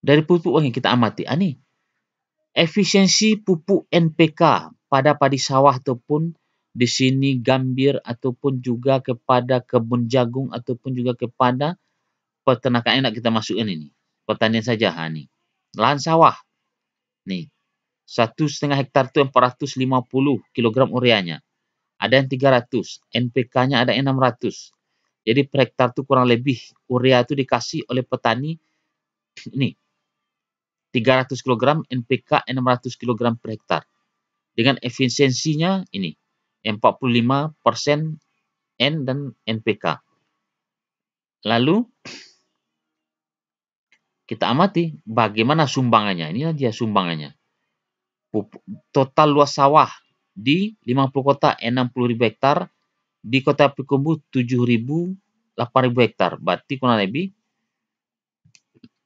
dari pupuk yang kita amati. Nih, efisiensi pupuk NPK pada padi sawah ataupun di sini gambir ataupun juga kepada kebun jagung ataupun juga kepada peternakan enak kita masukkan ini. Pertanian saja. Nih. Lahan sawah. Nih. 1,5 hektar itu 450 kg ureanya. Ada yang 300. NPK-nya ada yang 600. Jadi per hektar itu kurang lebih urea itu dikasih oleh petani ini 300 kg, NPK 600 kg per hektar. Dengan efisiensinya ini 45% N dan NPK. Lalu kita amati bagaimana sumbangannya. Ini dia sumbangannya. Total luas sawah di 50 kota 60.000 hektar, di kota Payakumbuh 7.000 8.000 hektar. Berarti kurang lebih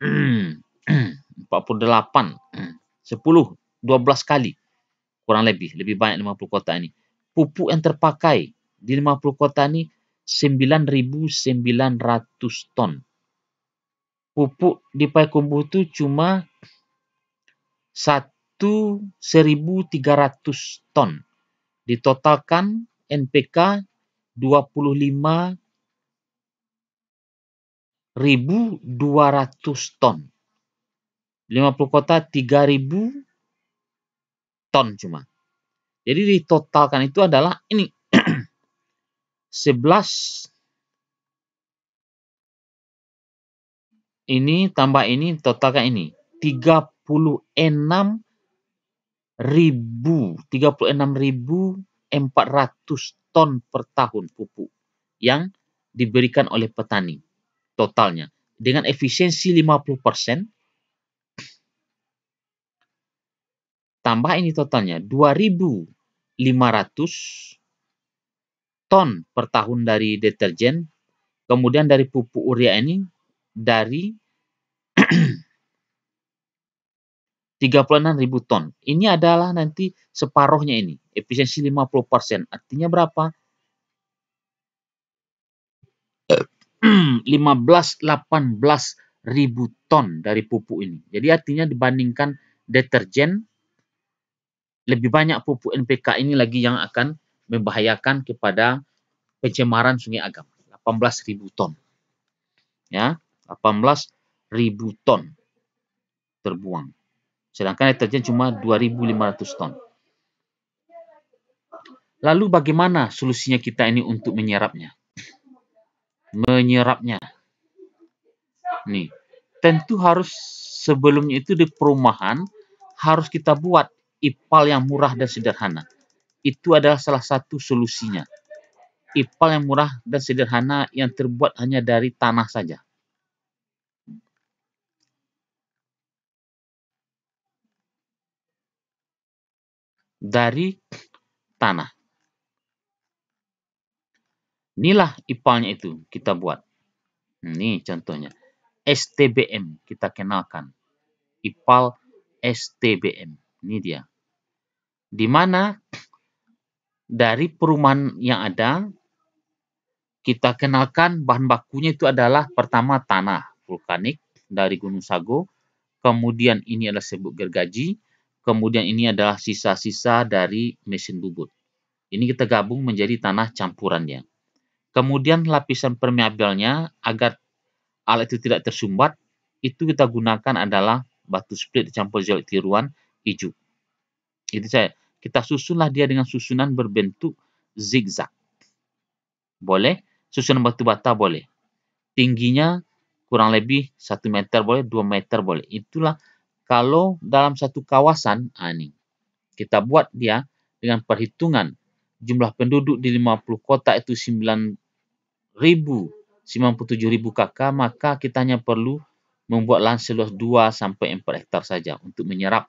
48 10 12 kali kurang lebih banyak 50 kota ini. Pupuk yang terpakai di 50 kota ini 9.900 ton. Pupuk di Payakumbuh itu cuma 1.300 ton. Ditotalkan NPK 25.200 ton. 50 kota 3.000 ton cuma. Jadi ditotalkan itu adalah ini 11 ini tambah ini totalkan ini 36.400 ton per tahun pupuk yang diberikan oleh petani totalnya dengan efisiensi 50%. Tambah ini totalnya 2.500 ton per tahun dari deterjen. Kemudian dari pupuk urea ini dari 36.000 ton. Ini adalah nanti separuhnya ini. Efisiensi 50%. Artinya berapa? 15-18 ribu ton dari pupuk ini. Jadi artinya dibandingkan deterjen, lebih banyak pupuk NPK ini lagi yang akan membahayakan kepada pencemaran Sungai Agam. 18.000 ton. Ya, 18.000 ton terbuang. Sedangkan deterjen cuma 2.500 ton. Lalu bagaimana solusinya kita ini untuk menyerapnya? Nih, tentu harus sebelumnya itu di perumahan harus kita buat IPAL yang murah dan sederhana. Itu adalah salah satu solusinya. IPAL yang murah dan sederhana yang terbuat hanya dari tanah saja. Dari tanah. Inilah IPAL-nya itu kita buat. Ini contohnya. STBM kita kenalkan. IPAL STBM. Ini dia. Di mana dari perumahan yang ada kita kenalkan bahan bakunya itu adalah pertama tanah vulkanik dari Gunung Sago, kemudian ini adalah serbuk gergaji, kemudian ini adalah sisa-sisa dari mesin bubut. Ini kita gabung menjadi tanah campurannya. Kemudian lapisan permeabelnya agar alat itu tidak tersumbat, itu kita gunakan adalah batu split dicampur zeolit tiruan hijau. Itu kita susunlah dia dengan susunan berbentuk zigzag. Boleh, susunan batu bata boleh. Tingginya kurang lebih 1 meter boleh, 2 meter boleh. Itulah kalau dalam satu kawasan, ini kita buat dia dengan perhitungan jumlah penduduk di 50 kota itu 97.000 kakak, maka kita hanya perlu membuat lahan seluas 2-4 hektar saja untuk menyerap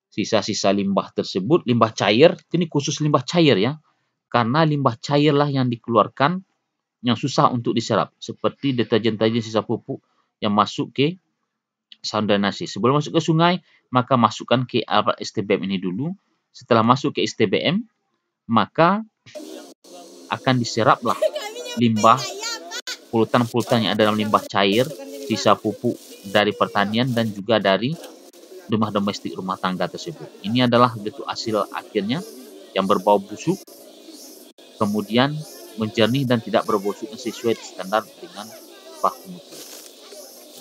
sisa-sisa limbah tersebut, limbah cair. Ini khusus limbah cair ya, karena limbah cairlah yang dikeluarkan yang susah untuk diserap, seperti deterjen-deterjen sisa pupuk yang masuk ke saluran drainase. Sebelum masuk ke sungai, maka masukkan ke alat STBM ini dulu. Setelah masuk ke STBM, maka akan diseraplah limbah polutan-polutan yang ada dalam limbah cair sisa pupuk dari pertanian dan juga dari rumah domestik rumah tangga tersebut. Ini adalah bentuk hasil akhirnya yang berbau busuk, kemudian menjernih dan tidak berbusuk sesuai standar dengan baku mutu.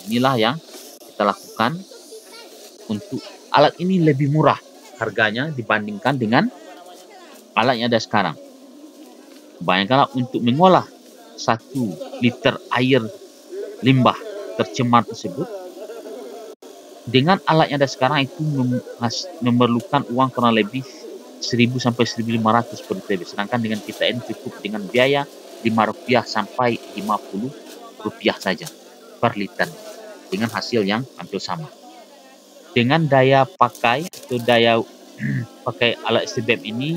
Inilah yang kita lakukan untuk alat ini lebih murah harganya dibandingkan dengan alat yang ada sekarang. Bayangkanlah untuk mengolah 1 liter air limbah tercemar tersebut dengan alat yang ada sekarang itu memerlukan uang kurang lebih 1.000 sampai 1.500 per liter. Sedangkan dengan kita ini cukup dengan biaya Rp5 sampai Rp50 saja per liter dengan hasil yang hampir sama. Dengan daya pakai atau daya pakai alat STBM ini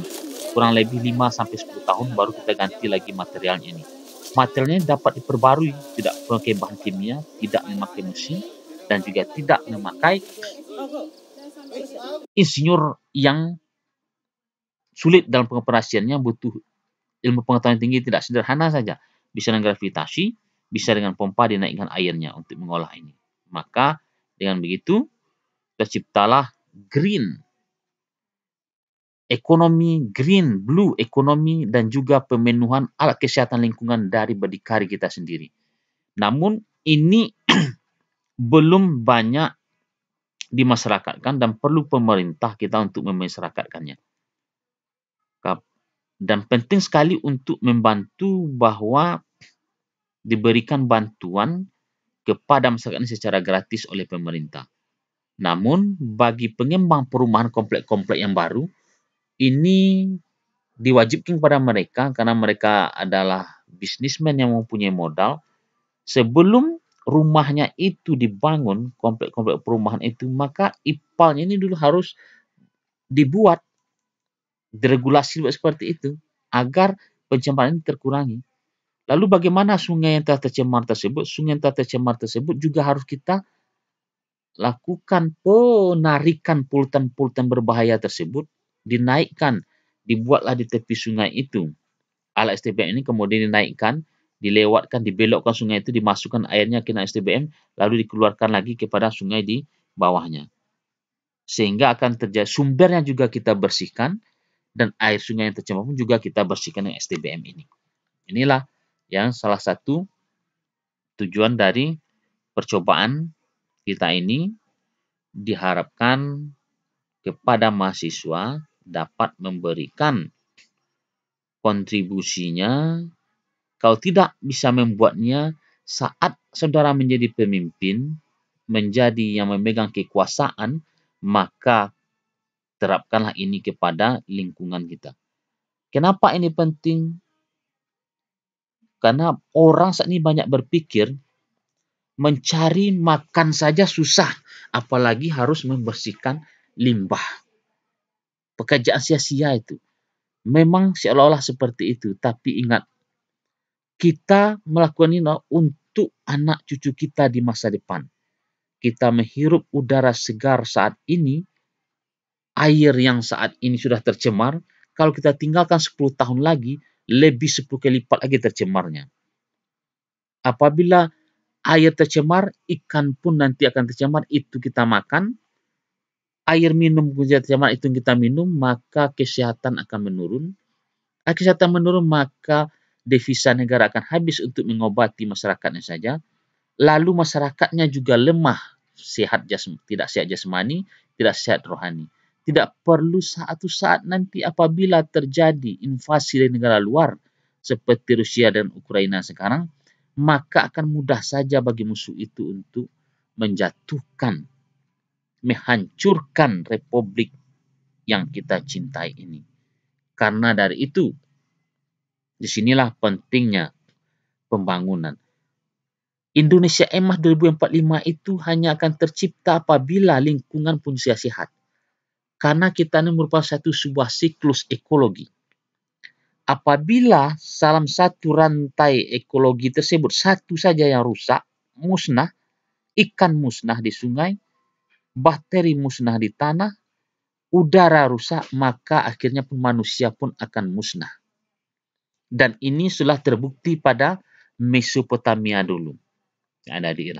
kurang lebih 5 sampai 10 tahun baru kita ganti lagi materialnya ini. Materialnya dapat diperbarui, tidak memakai bahan kimia, tidak memakai mesin, dan juga tidak memakai insinyur yang sulit dalam pengoperasiannya, butuh ilmu pengetahuan tinggi, tidak sederhana saja. Bisa dengan gravitasi, bisa dengan pompa dinaikkan airnya untuk mengolah ini. Maka dengan begitu terciptalah green ekonomi, green blue ekonomi, dan juga pemenuhan alat kesehatan lingkungan dari berdikari kita sendiri. Namun ini belum banyak dimasyarakatkan dan perlu pemerintah kita untuk memasyarakatkannya. Dan penting sekali untuk membantu bahwa diberikan bantuan kepada masyarakat ini secara gratis oleh pemerintah. Namun bagi pengembang perumahan komplek-komplek yang baru, ini diwajibkan kepada mereka karena mereka adalah bisnismen yang mempunyai modal. Sebelum rumahnya itu dibangun, komplek-komplek perumahan itu, maka IPAL-nya ini dulu harus dibuat, diregulasi seperti itu agar pencemaran ini terkurangi. Lalu bagaimana sungai yang telah tercemar tersebut? Sungai yang telah tercemar tersebut juga harus kita lakukan penarikan polutan-polutan berbahaya tersebut, dinaikkan, dibuatlah di tepi sungai itu. Alat STBM ini kemudian dinaikkan, dilewatkan, dibelokkan sungai itu, dimasukkan airnya ke STBM, lalu dikeluarkan lagi kepada sungai di bawahnya. Sehingga akan terjadi sumbernya juga kita bersihkan, dan air sungai yang tercemar pun juga kita bersihkan dengan STBM ini. Inilah yang salah satu tujuan dari percobaan kita ini, diharapkan kepada mahasiswa dapat memberikan kontribusinya. Kalau tidak bisa membuatnya, saat saudara menjadi pemimpin, menjadi yang memegang kekuasaan, maka terapkanlah ini kepada lingkungan kita. Kenapa ini penting? Karena orang saat ini banyak berpikir mencari makan saja susah, apalagi harus membersihkan limbah. Pekerjaan sia-sia itu. Memang seolah-olah seperti itu, tapi ingat, kita melakukan ini untuk anak cucu kita di masa depan. Kita menghirup udara segar saat ini, air yang saat ini sudah tercemar, kalau kita tinggalkan 10 tahun lagi, lebih 10 kali lipat lagi tercemarnya. Apabila air tercemar, ikan pun nanti akan tercemar, itu kita makan. Air minum pun tercemar, itu kita minum, maka kesehatan akan menurun. Kesehatan menurun, maka devisa negara akan habis untuk mengobati masyarakatnya saja. Lalu masyarakatnya juga lemah, tidak sehat jasmani, tidak sehat rohani. Tidak perlu suatu saat nanti apabila terjadi invasi dari negara luar seperti Rusia dan Ukraina sekarang, maka akan mudah saja bagi musuh itu untuk menjatuhkan, menghancurkan republik yang kita cintai ini. Karena dari itu, disinilah pentingnya pembangunan. Indonesia Emas 2045 itu hanya akan tercipta apabila lingkungan pun sehat. Karena kita ini merupakan sebuah siklus ekologi. Apabila salah satu rantai ekologi tersebut satu saja yang rusak, musnah, ikan musnah di sungai, bakteri musnah di tanah, udara rusak, maka akhirnya pun manusia pun akan musnah. Dan ini sudah terbukti pada Mesopotamia dulu yang ada di Irak.